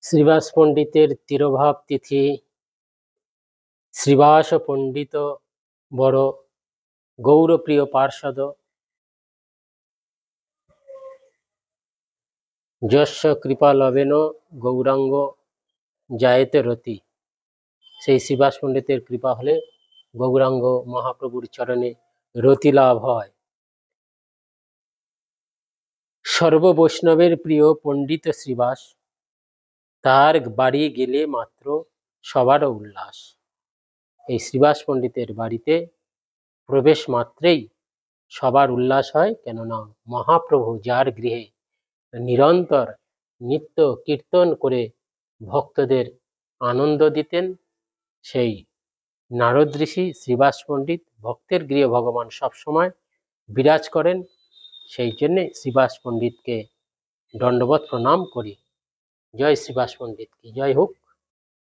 শ্রীবাস পণ্ডিতের তিরোভাব তিথি। শ্রীবাস পণ্ডিত বড় গৌরপ্রিয় পার্ষদ, যস্য কৃপা লবেন গৌরাঙ্গ জায়েতে রতি। সেই শ্রীবাস পণ্ডিতের কৃপা হলে গৌরাঙ্গ মহাপ্রভুর চরণে রতি লাভ হয়। সর্ব বৈষ্ণবের প্রিয় পণ্ডিত শ্রীবাস, তার বাড়ি গেলে মাত্র সবার উল্লাস। এই শ্রীবাস পণ্ডিতের বাড়িতে প্রবেশ মাত্রেই সবার উল্লাস হয়, কেননা মহাপ্রভু যার গৃহে নিরন্তর নিত্য কীর্তন করে ভক্তদের আনন্দ দিতেন, সেই নারদ ঋষি শ্রীবাস পণ্ডিত ভক্তের গৃহে ভগবান সবসময় বিরাজ করেন। সেই জন্যে শ্রীবাস পণ্ডিতকে দণ্ডবত প্রণাম করি। জয় শ্রীবাস পণ্ডিত কি জয় হোক।